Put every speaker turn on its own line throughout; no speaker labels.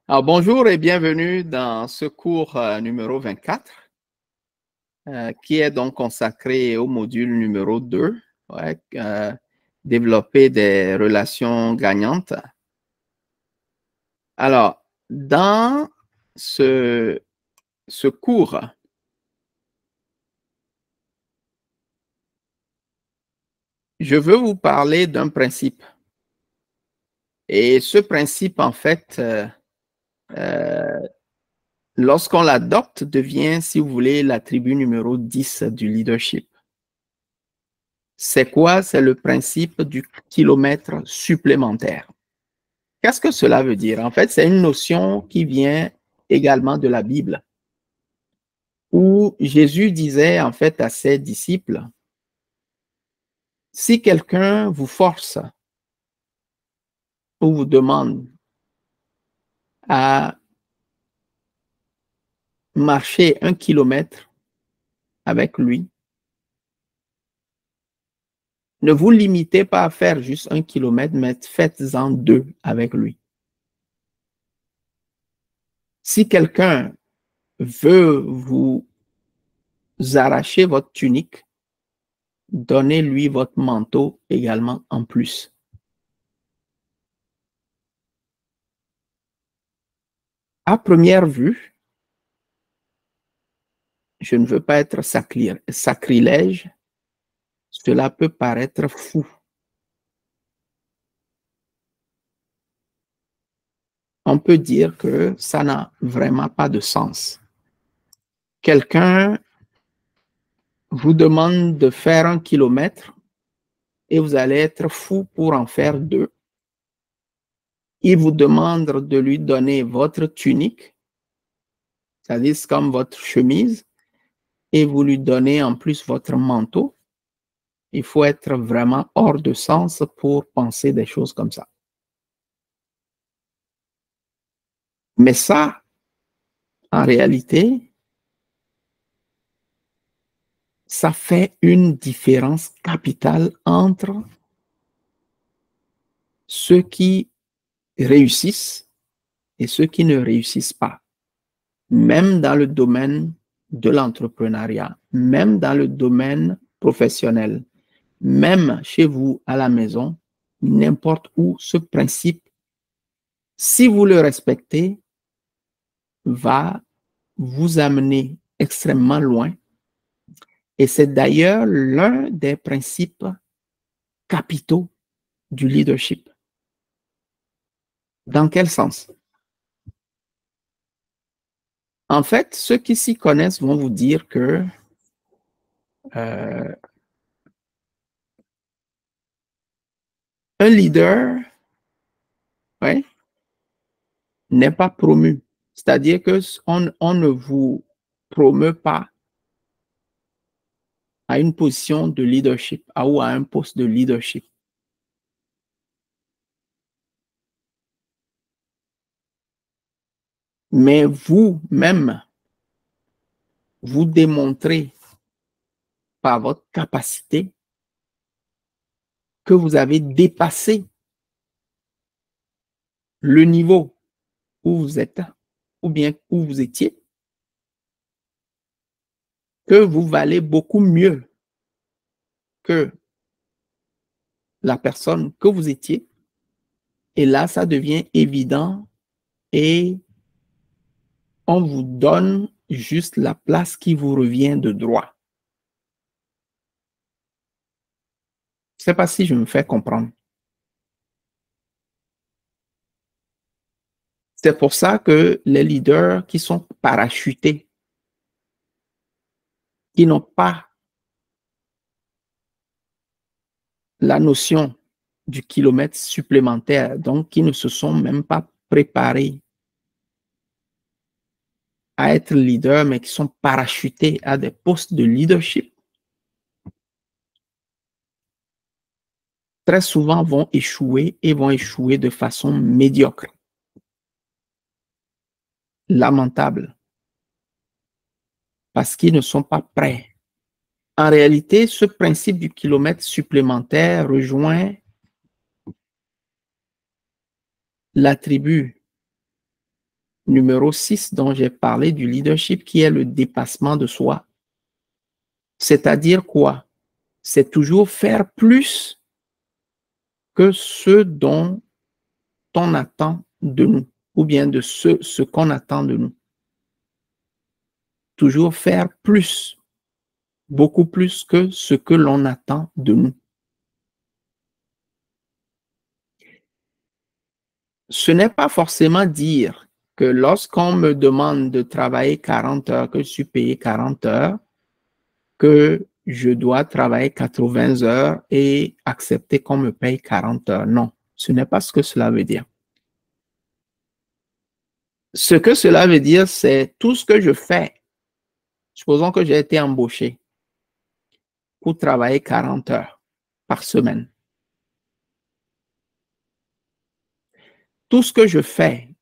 Alors, bonjour et bienvenue dans ce cours numéro 24, qui est donc consacré au module numéro 2, ouais, développer des relations gagnantes. Alors, dans ce cours, je veux vous parler d'un principe. Et ce principe, en fait, lorsqu'on l'adopte, devient, si vous voulez, l'attribut numéro 10 du leadership. C'est quoi? C'est le principe du kilomètre supplémentaire. Qu'est-ce que cela veut dire? En fait, c'est une notion qui vient également de la Bible, où Jésus disait en fait à ses disciples, si quelqu'un vous force ou vous demande à marcher 1 kilomètre avec lui, ne vous limitez pas à faire juste 1 kilomètre, mais faites-en 2 avec lui. Si quelqu'un veut vous arracher votre tunique, donnez-lui votre manteau également en plus. À première vue, je ne veux pas être sacrilège, cela peut paraître fou. On peut dire que ça n'a vraiment pas de sens. Quelqu'un vous demande de faire 1 kilomètre et vous allez être fou pour en faire 2. Il vous demande de lui donner votre tunique, c'est-à-dire comme votre chemise, et vous lui donnez en plus votre manteau. Il faut être vraiment hors de sens pour penser des choses comme ça. Mais ça, en réalité, ça fait une différence capitale entre ceux qui réussissent et ceux qui ne réussissent pas. Même dans le domaine de l'entrepreneuriat, même dans le domaine professionnel, même chez vous à la maison, n'importe où, ce principe, si vous le respectez, va vous amener extrêmement loin. Et c'est d'ailleurs l'un des principes capitaux du leadership. Dans quel sens? En fait, ceux qui s'y connaissent vont vous dire que un leader, ouais, n'est pas promu. C'est-à-dire qu'on ne vous promeut pas à une position de leadership ou à un poste de leadership. Mais vous-même, vous démontrez par votre capacité que vous avez dépassé le niveau où vous êtes ou bien où vous étiez, que vous valez beaucoup mieux que la personne que vous étiez. Et là, ça devient évident et on vous donne juste la place qui vous revient de droit. Je ne sais pas si je me fais comprendre. C'est pour ça que les leaders qui sont parachutés, qui n'ont pas la notion du kilomètre supplémentaire, donc qui ne se sont même pas préparés à être leaders, mais qui sont parachutés à des postes de leadership, très souvent vont échouer et vont échouer de façon médiocre. Lamentable. Parce qu'ils ne sont pas prêts. En réalité, ce principe du kilomètre supplémentaire rejoint l'attribut numéro 6 dont j'ai parlé du leadership, qui est le dépassement de soi. C'est-à-dire quoi? C'est toujours faire plus que ce dont on attend de nous, ou bien de ce qu'on attend de nous. Toujours faire plus, beaucoup plus que ce que l'on attend de nous. Ce n'est pas forcément dire que lorsqu'on me demande de travailler 40 heures, que je suis payé 40 heures, que je dois travailler 80 heures et accepter qu'on me paye 40 heures. Non, ce n'est pas ce que cela veut dire. Ce que cela veut dire, c'est tout ce que je fais. Supposons que j'ai été embauché pour travailler 40 heures par semaine. Tout ce que je fais,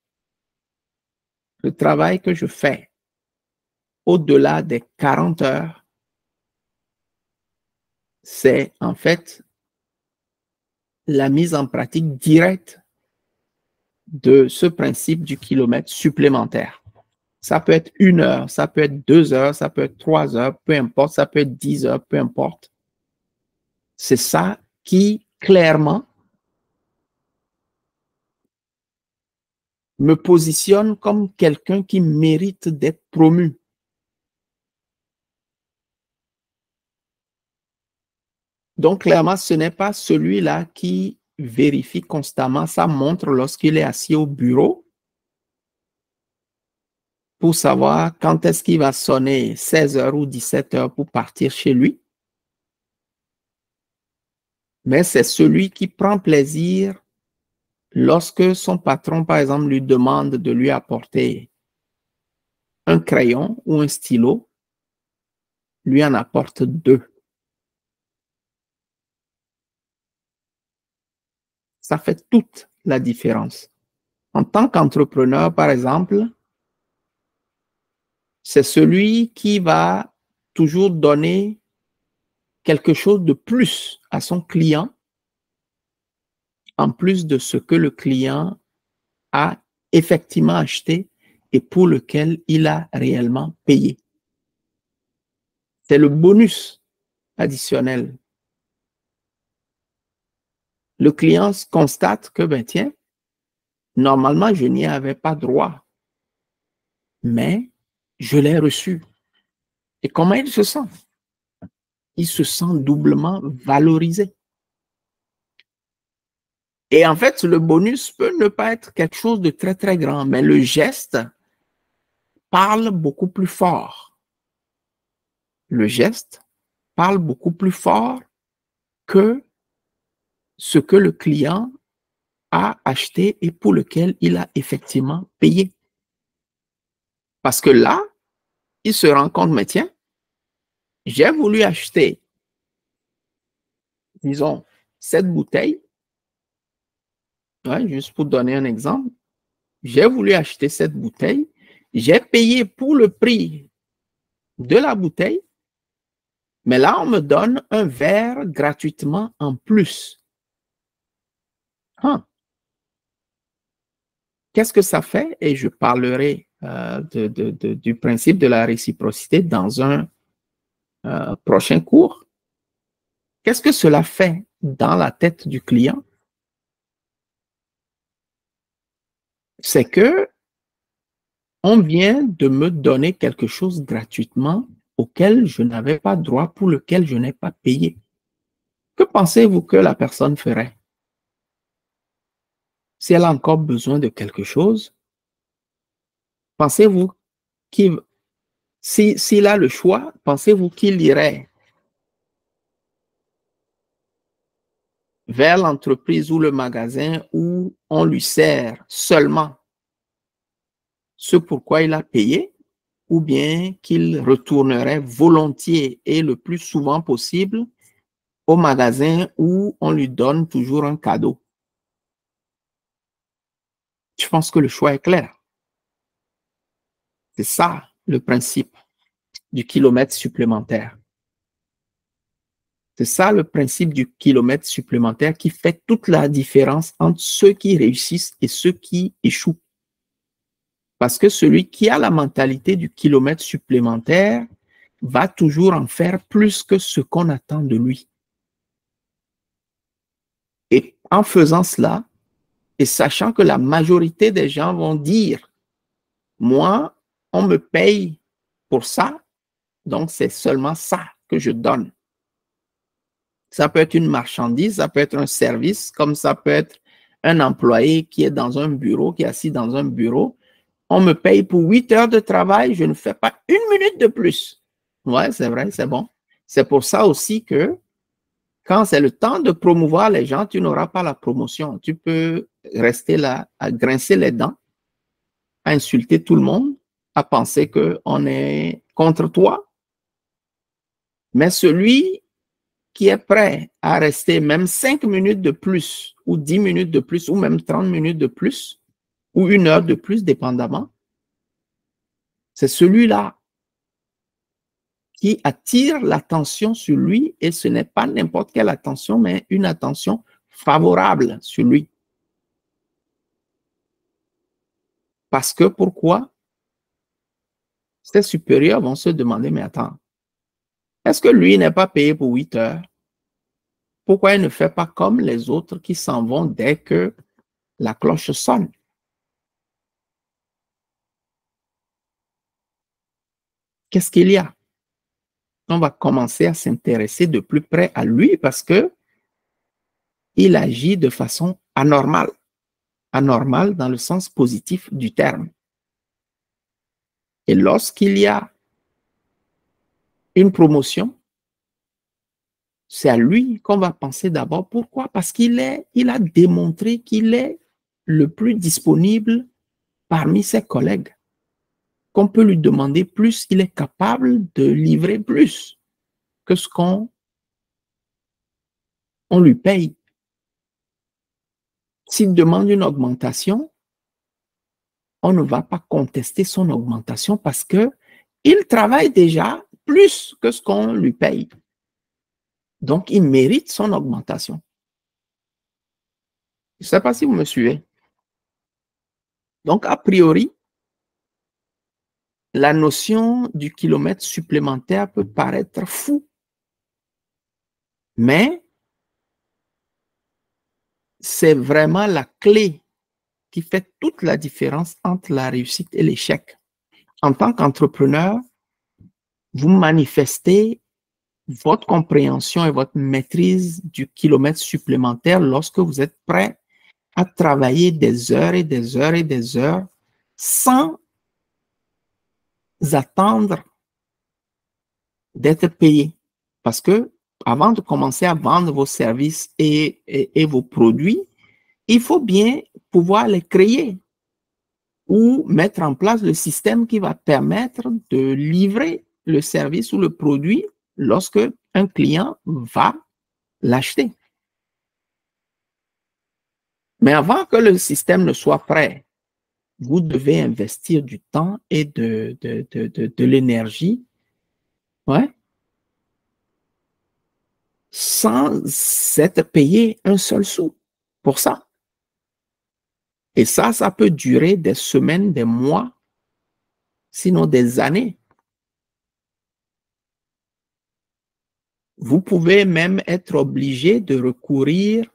le travail que je fais, au-delà des 40 heures, c'est en fait la mise en pratique directe de ce principe du kilomètre supplémentaire. Ça peut être 1 heure, ça peut être 2 heures, ça peut être 3 heures, peu importe, ça peut être 10 heures, peu importe. C'est ça qui, clairement, me positionne comme quelqu'un qui mérite d'être promu. Donc, clairement, ce n'est pas celui-là qui vérifie constamment sa montre lorsqu'il est assis au bureau pour savoir quand est-ce qu'il va sonner 16 heures ou 17 heures pour partir chez lui. Mais c'est celui qui prend plaisir lorsque son patron, par exemple, lui demande de lui apporter un crayon ou un stylo, lui en apporte 2. Ça fait toute la différence. En tant qu'entrepreneur, par exemple, c'est celui qui va toujours donner quelque chose de plus à son client, en plus de ce que le client a effectivement acheté et pour lequel il a réellement payé. C'est le bonus additionnel. Le client constate que, ben tiens, normalement, je n'y avais pas droit, mais je l'ai reçu. Et comment il se sent? Il se sent doublement valorisé. Et en fait, le bonus peut ne pas être quelque chose de très, très grand, mais le geste parle beaucoup plus fort. Le geste parle beaucoup plus fort que ce que le client a acheté et pour lequel il a effectivement payé. Parce que là, il se rend compte, mais tiens, j'ai voulu acheter, disons, cette bouteille, ouais, juste pour donner un exemple, j'ai voulu acheter cette bouteille, j'ai payé pour le prix de la bouteille, mais là, on me donne un verre gratuitement en plus. Hein? Qu'est-ce que ça fait? Et je parlerai du principe de la réciprocité dans un prochain cours. Qu'est-ce que cela fait dans la tête du client? C'est que on vient de me donner quelque chose gratuitement auquel je n'avais pas droit, pour lequel je n'ai pas payé. Que pensez-vous que la personne ferait? Si elle a encore besoin de quelque chose, pensez-vous qu'il, s'il a le choix, pensez-vous qu'il irait vers l'entreprise ou le magasin où on lui sert seulement ce pourquoi il a payé, ou bien qu'il retournerait volontiers et le plus souvent possible au magasin où on lui donne toujours un cadeau? Je pense que le choix est clair. C'est ça le principe du kilomètre supplémentaire. C'est ça le principe du kilomètre supplémentaire qui fait toute la différence entre ceux qui réussissent et ceux qui échouent. Parce que celui qui a la mentalité du kilomètre supplémentaire va toujours en faire plus que ce qu'on attend de lui. Et en faisant cela, et sachant que la majorité des gens vont dire, moi, on me paye pour ça, donc c'est seulement ça que je donne. Ça peut être une marchandise, ça peut être un service, comme ça peut être un employé qui est dans un bureau, qui est assis dans un bureau. On me paye pour 8 heures de travail, je ne fais pas une minute de plus. Ouais, c'est vrai, c'est bon. C'est pour ça aussi que quand c'est le temps de promouvoir les gens, tu n'auras pas la promotion. Tu peux rester là à grincer les dents, à insulter tout le monde, à penser qu'on est contre toi. Mais celui qui est prêt à rester même 5 minutes de plus, ou 10 minutes de plus, ou même 30 minutes de plus, ou 1 heure de plus, dépendamment, c'est celui-là qui attire l'attention sur lui, et ce n'est pas n'importe quelle attention, mais une attention favorable sur lui. Parce que pourquoi? Ses supérieurs vont se demander, mais attends, est-ce que lui n'est pas payé pour 8 heures? Pourquoi il ne fait pas comme les autres qui s'en vont dès que la cloche sonne? Qu'est-ce qu'il y a? On va commencer à s'intéresser de plus près à lui parce que il agit de façon anormale. Anormale dans le sens positif du terme. Et lorsqu'il y a une promotion, c'est à lui qu'on va penser d'abord. Pourquoi? Parce qu'il a démontré qu'il est le plus disponible parmi ses collègues. Qu'on peut lui demander plus, il est capable de livrer plus que ce qu'on lui paye. S'il demande une augmentation, on ne va pas contester son augmentation parce qu'il travaille déjà plus que ce qu'on lui paye. Donc, il mérite son augmentation. Je ne sais pas si vous me suivez. Donc, a priori, la notion du kilomètre supplémentaire peut paraître fou, mais c'est vraiment la clé qui fait toute la différence entre la réussite et l'échec. En tant qu'entrepreneur, vous manifestez votre compréhension et votre maîtrise du kilomètre supplémentaire lorsque vous êtes prêt à travailler des heures et des heures et des heures sans attendre d'être payé. Parce que avant de commencer à vendre vos services et vos produits, il faut bien pouvoir les créer ou mettre en place le système qui va permettre de livrer le service ou le produit lorsque un client va l'acheter. Mais avant que le système ne soit prêt, vous devez investir du temps et de l'énergie, ouais, sans être payé un seul sou pour ça. Et ça peut durer des semaines, des mois, sinon des années. Vous pouvez même être obligé de recourir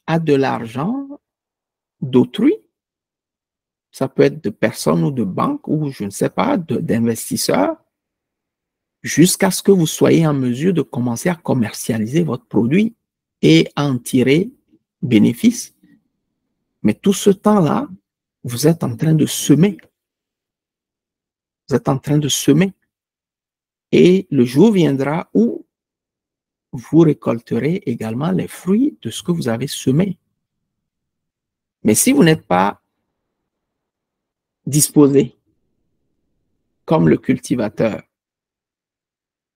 à de l'argent d'autrui. Ça peut être de personnes ou de banques ou je ne sais pas, d'investisseurs, jusqu'à ce que vous soyez en mesure de commencer à commercialiser votre produit et à en tirer bénéfice. Mais tout ce temps-là, vous êtes en train de semer. Vous êtes en train de semer. Et le jour viendra où vous récolterez également les fruits de ce que vous avez semé. Mais si vous n'êtes pas disposé, comme le cultivateur,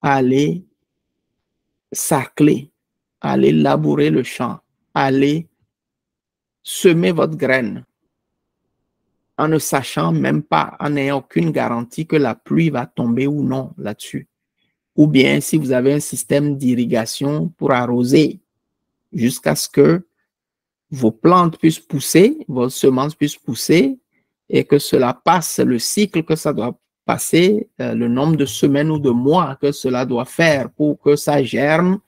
à aller sarcler, à aller labourer le champ, à aller semer votre graine, en ne sachant même pas, en n'ayant aucune garantie que la pluie va tomber ou non là-dessus. Ou bien si vous avez un système d'irrigation pour arroser jusqu'à ce que vos plantes puissent pousser, vos semences puissent pousser, et que cela passe, le cycle que ça doit passer, le nombre de semaines ou de mois que cela doit faire pour que ça germe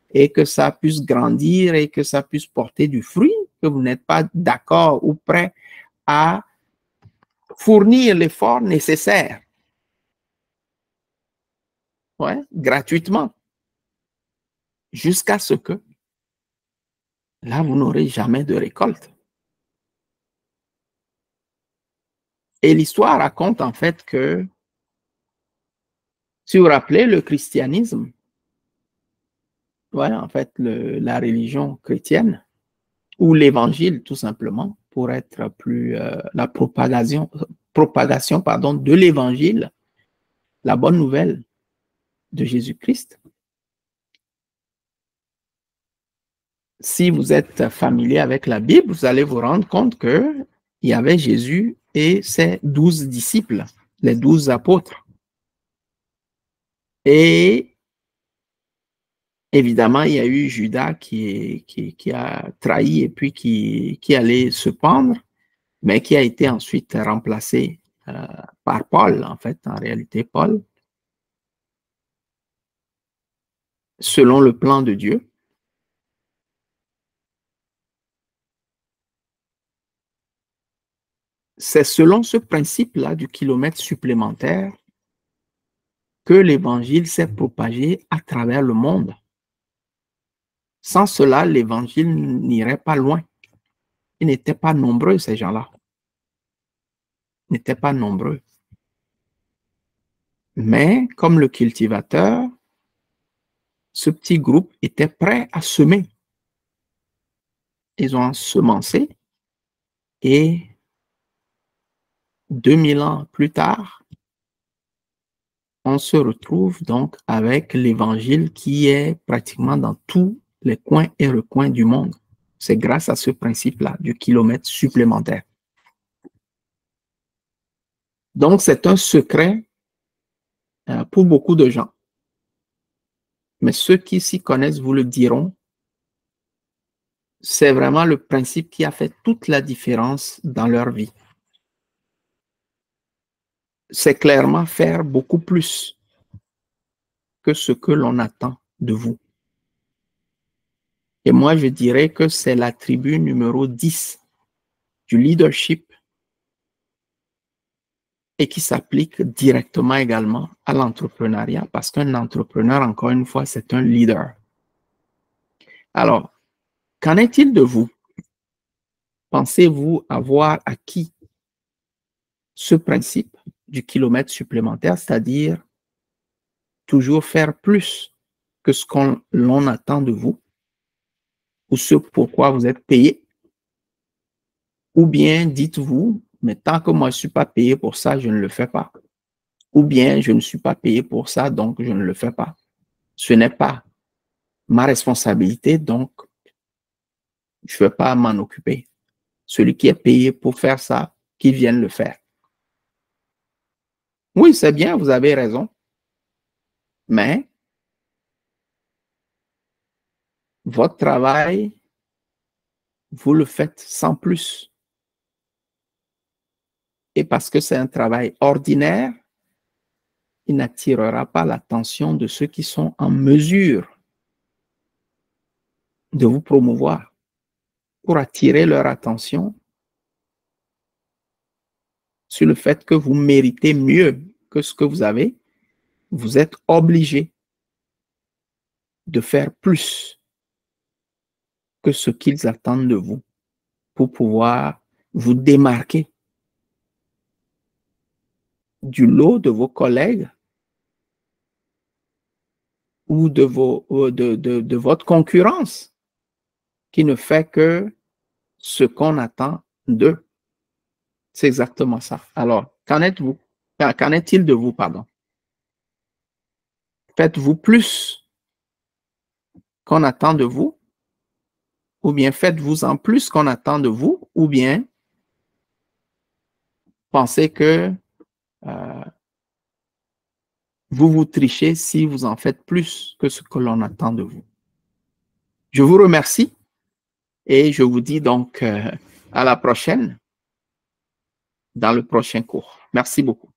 et que ça puisse grandir et que ça puisse porter du fruit, que vous n'êtes pas d'accord ou prêt à fournir l'effort nécessaire, ouais, gratuitement, jusqu'à ce que là, vous n'aurez jamais de récolte. Et l'histoire raconte en fait que, si vous vous rappelez, le christianisme, ouais, en fait, la religion chrétienne, ou l'évangile tout simplement, pour être plus la propagation pardon, de l'évangile, la bonne nouvelle de Jésus-Christ. Si vous êtes familier avec la Bible, vous allez vous rendre compte qu'il y avait Jésus et ses 12 disciples, les 12 apôtres. Et évidemment, il y a eu Judas qui a trahi et puis qui allait se pendre, mais qui a été ensuite remplacé par Paul, en fait, en réalité, Paul, selon le plan de Dieu. C'est selon ce principe-là du kilomètre supplémentaire que l'évangile s'est propagé à travers le monde. Sans cela, l'évangile n'irait pas loin. Ils n'étaient pas nombreux, ces gens-là. Ils n'étaient pas nombreux. Mais comme le cultivateur, ce petit groupe était prêt à semer. Ils ont ensemencé et 2000 ans plus tard, on se retrouve donc avec l'évangile qui est pratiquement dans tous les coins et recoins du monde. C'est grâce à ce principe-là du kilomètre supplémentaire. Donc, c'est un secret pour beaucoup de gens. Mais ceux qui s'y connaissent vous le diront. C'est vraiment le principe qui a fait toute la différence dans leur vie. C'est clairement faire beaucoup plus que ce que l'on attend de vous. Et moi, je dirais que c'est l'attribut numéro 10 du leadership et qui s'applique directement également à l'entrepreneuriat parce qu'un entrepreneur, encore une fois, c'est un leader. Alors, qu'en est-il de vous? Pensez-vous avoir acquis ce principe du kilomètre supplémentaire, c'est-à-dire toujours faire plus que ce qu'on l'on attend de vous ou ce pourquoi vous êtes payé? Ou bien dites-vous, mais tant que moi je ne suis pas payé pour ça, je ne le fais pas. Ou bien je ne suis pas payé pour ça, donc je ne le fais pas. Ce n'est pas ma responsabilité, donc je ne vais pas m'en occuper. Celui qui est payé pour faire ça, qu'il vienne le faire. Oui, c'est bien, vous avez raison. Mais votre travail, vous le faites sans plus. Et parce que c'est un travail ordinaire, il n'attirera pas l'attention de ceux qui sont en mesure de vous promouvoir. Pour attirer leur attention sur le fait que vous méritez mieux que ce que vous avez, vous êtes obligé de faire plus que ce qu'ils attendent de vous pour pouvoir vous démarquer du lot de vos collègues ou de votre concurrence qui ne fait que ce qu'on attend d'eux. C'est exactement ça. Alors, qu'en êtes-vous? Qu'en est-il de vous, pardon? Faites-vous plus qu'on attend de vous? Ou bien faites-vous en plus qu'on attend de vous? Ou bien pensez que vous vous trichez si vous en faites plus que ce que l'on attend de vous? Je vous remercie et je vous dis donc à la prochaine. dans le prochain cours. Merci beaucoup.